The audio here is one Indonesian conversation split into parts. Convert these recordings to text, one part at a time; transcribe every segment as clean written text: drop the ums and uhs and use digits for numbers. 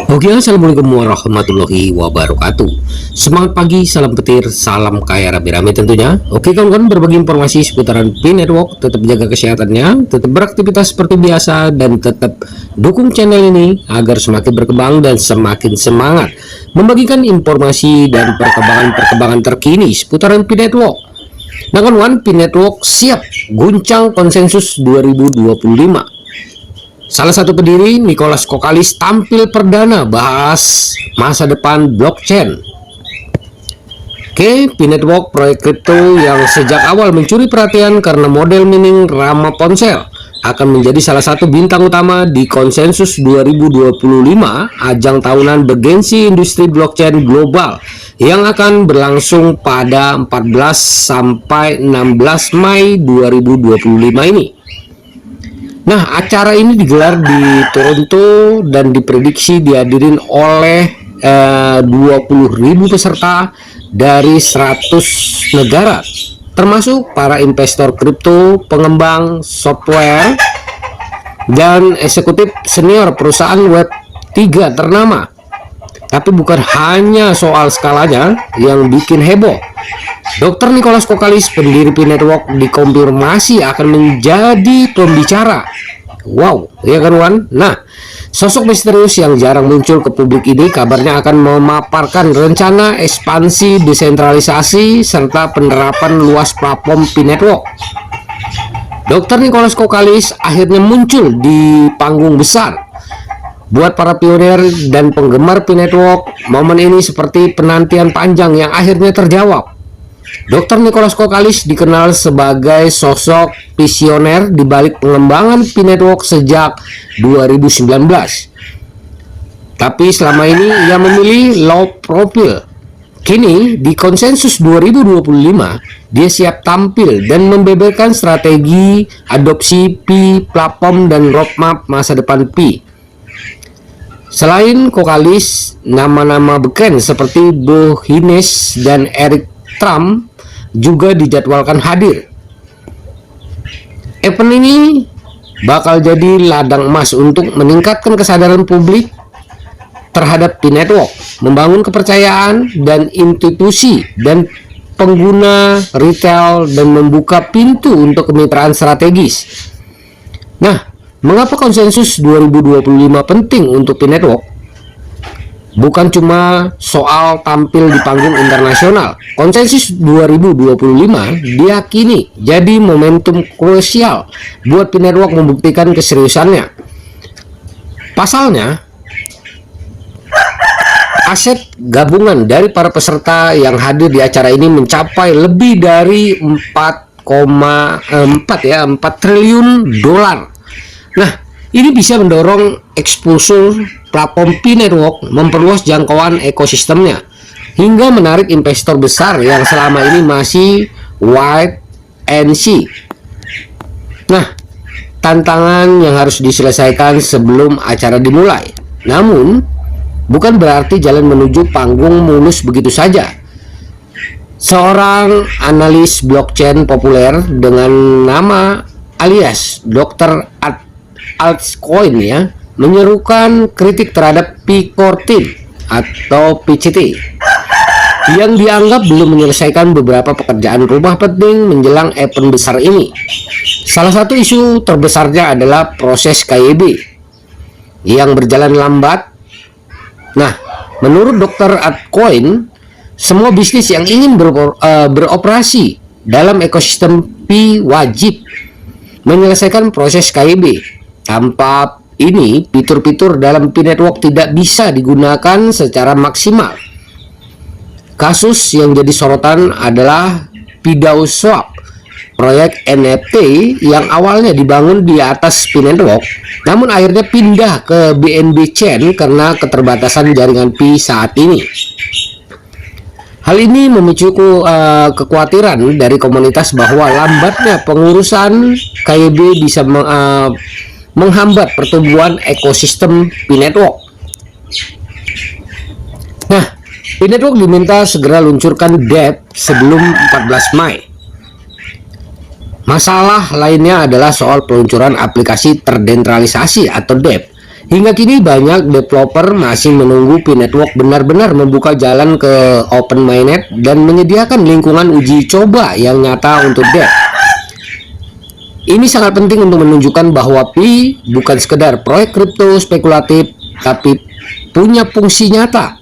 Oke, assalamualaikum warahmatullahi wabarakatuh. Semangat pagi, salam petir, salam kaya rame-rame tentunya. Oke kawan-kawan, berbagi informasi seputaran Pi Network. Tetap jaga kesehatannya, tetap beraktivitas seperti biasa, dan tetap dukung channel ini agar semakin berkembang dan semakin semangat membagikan informasi dan perkembangan terkini seputaran Pi Network. Nah kawan-kawan, Pi Network siap guncang konsensus 2025. Salah satu pendiri, Nicholas Kokalis, tampil perdana bahas masa depan blockchain. Oke, Pi Network, proyek kripto yang sejak awal mencuri perhatian karena model mining ramah ponsel, akan menjadi salah satu bintang utama di konsensus 2025, ajang tahunan bergensi industri blockchain global yang akan berlangsung pada 14 sampai 16 Mei 2025 ini. Nah, acara ini digelar di Toronto dan diprediksi dihadirin oleh 20.000 peserta dari 100 negara, termasuk para investor kripto, pengembang software, dan eksekutif senior perusahaan Web3 ternama. Tapi bukan hanya soal skalanya yang bikin heboh. Dr. Nicholas Kokalis, pendiri Pi Network, dikonfirmasi akan menjadi pembicara. Wow, ya kan Wan? Nah, sosok misterius yang jarang muncul ke publik ini kabarnya akan memaparkan rencana ekspansi desentralisasi serta penerapan luas platform Pi Network. Dr. Nicholas Kokalis akhirnya muncul di panggung besar. Buat para pionir dan penggemar Pi Network, momen ini seperti penantian panjang yang akhirnya terjawab. Dr. Nicholas Kokalis dikenal sebagai sosok visioner di balik pengembangan Pi Network sejak 2019. Tapi selama ini ia memilih low profile. Kini di konsensus 2025, dia siap tampil dan membeberkan strategi adopsi Pi, platform, dan roadmap masa depan Pi. Selain Kokalis, nama-nama beken seperti Bo Hines dan Eric Trump juga dijadwalkan hadir. Event ini bakal jadi ladang emas untuk meningkatkan kesadaran publik terhadap Pi Network, membangun kepercayaan dan institusi dan pengguna retail, dan membuka pintu untuk kemitraan strategis. Nah, mengapa konsensus 2025 penting untuk Pi Network? Bukan cuma soal tampil di panggung internasional. Konsensus 2025 diyakini jadi momentum krusial buat Pi Network membuktikan keseriusannya. Pasalnya, aset gabungan dari para peserta yang hadir di acara ini mencapai lebih dari 4 triliun dolar. Nah, ini bisa mendorong exposure platform Pi Network, memperluas jangkauan ekosistemnya, hingga menarik investor besar yang selama ini masih wait and see. Nah, tantangan yang harus diselesaikan sebelum acara dimulai. Namun, bukan berarti jalan menuju panggung mulus begitu saja. Seorang analis blockchain populer dengan nama alias Dr. Altcoin ya, menyerukan kritik terhadap P14 atau PCT yang dianggap belum menyelesaikan beberapa pekerjaan rumah penting menjelang event besar ini. Salah satu isu terbesarnya adalah proses KYB yang berjalan lambat. Nah, menurut Dr. Altcoin, semua bisnis yang ingin beroperasi dalam ekosistem Pi wajib menyelesaikan proses KYB. Tanpa ini, fitur-fitur dalam Pi Network tidak bisa digunakan secara maksimal. Kasus yang jadi sorotan adalah PidauSwap, proyek NFT yang awalnya dibangun di atas Pi Network, namun akhirnya pindah ke BNB Chain karena keterbatasan jaringan Pi saat ini. Hal ini memicu kekhawatiran dari komunitas bahwa lambatnya pengurusan KYB bisa menghambat pertumbuhan ekosistem Pi Network. Nah, Pi Network diminta segera luncurkan DEP sebelum 14 Mei. Masalah lainnya adalah soal peluncuran aplikasi terdesentralisasi atau DEP Hingga kini banyak developer masih menunggu P-Network benar-benar membuka jalan ke Open Mainnet dan menyediakan lingkungan uji coba yang nyata untuk DEP. Ini sangat penting untuk menunjukkan bahwa Pi bukan sekedar proyek kripto spekulatif, tapi punya fungsi nyata.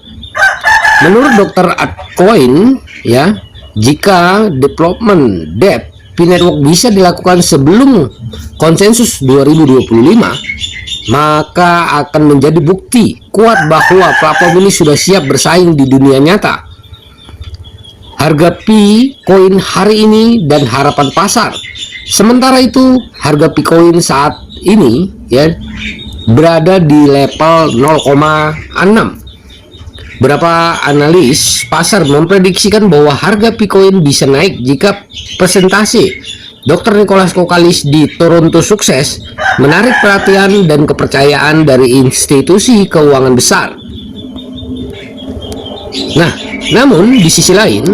Menurut Dr. Altcoin, ya, jika development DEP P-Network bisa dilakukan sebelum konsensus 2025, maka akan menjadi bukti kuat bahwa platform ini sudah siap bersaing di dunia nyata. Harga P-Coin hari ini dan harapan pasar. Sementara itu, harga P-Coin saat ini ya berada di level 0,6. Beberapa analis pasar memprediksikan bahwa harga P-Coin bisa naik jika presentasi Dr. Nicholas Kokalis di Toronto sukses menarik perhatian dan kepercayaan dari institusi keuangan besar. Nah, namun di sisi lain,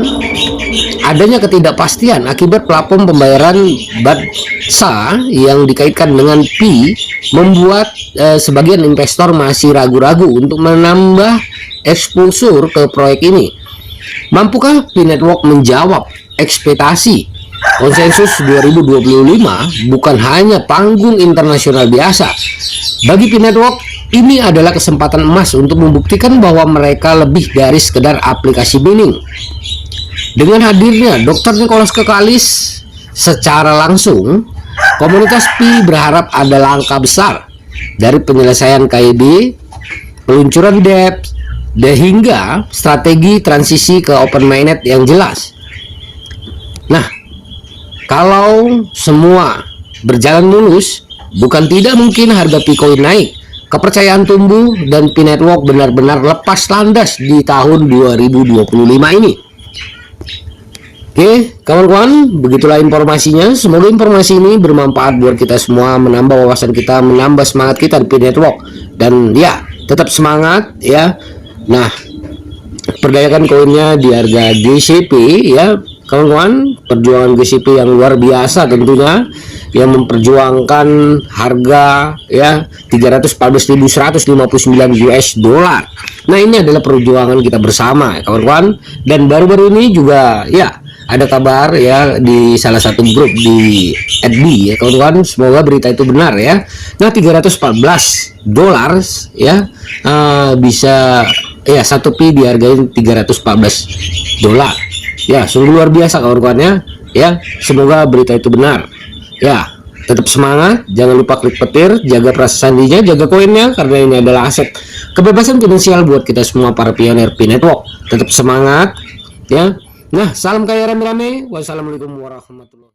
adanya ketidakpastian akibat platform pembayaran BATSA yang dikaitkan dengan Pi membuat sebagian investor masih ragu-ragu untuk menambah exposure ke proyek ini. Mampukah P-Network menjawab ekspektasi? Konsensus 2025 bukan hanya panggung internasional biasa. Bagi P-Network, ini adalah kesempatan emas untuk membuktikan bahwa mereka lebih dari sekedar aplikasi mining. Dengan hadirnya Dr. Nicholas Kokalis secara langsung, komunitas Pi berharap ada langkah besar dari penyelesaian KID, peluncuran DEP, dan hingga strategi transisi ke Open Mainnet yang jelas. Nah, kalau semua berjalan mulus, bukan tidak mungkin harga P-Coin naik, kepercayaan tumbuh, dan P-Network benar-benar lepas landas di tahun 2025 ini. Oke, kawan-kawan, begitulah informasinya. Semoga informasi ini bermanfaat buat kita semua, menambah wawasan kita, menambah semangat kita di P-Network. Dan ya, tetap semangat ya. Nah, perdayakan koinnya di harga GCP ya, kawan-kawan. Perjuangan GCP yang luar biasa tentunya, yang memperjuangkan harga ya 314.159 US dollar. Nah, ini adalah perjuangan kita bersama ya, kawan-kawan. Dan baru-baru ini juga ya ada kabar ya di salah satu grup di FB ya, kawan-kawan. Semoga berita itu benar ya. Nah, 314 dolar ya bisa ya satu Pi dihargai 314 dolar. Ya, sungguh luar biasa kawan-kawannya ya. Semoga berita itu benar. Ya, tetap semangat, jangan lupa klik petir, jaga perasa sandinya, jaga koinnya, karena ini adalah aset kebebasan finansial buat kita semua para pionir P-Network. Tetap semangat ya. Nah, salam kaya rame-rame. Wassalamualaikum warahmatullahi wabarakatuh.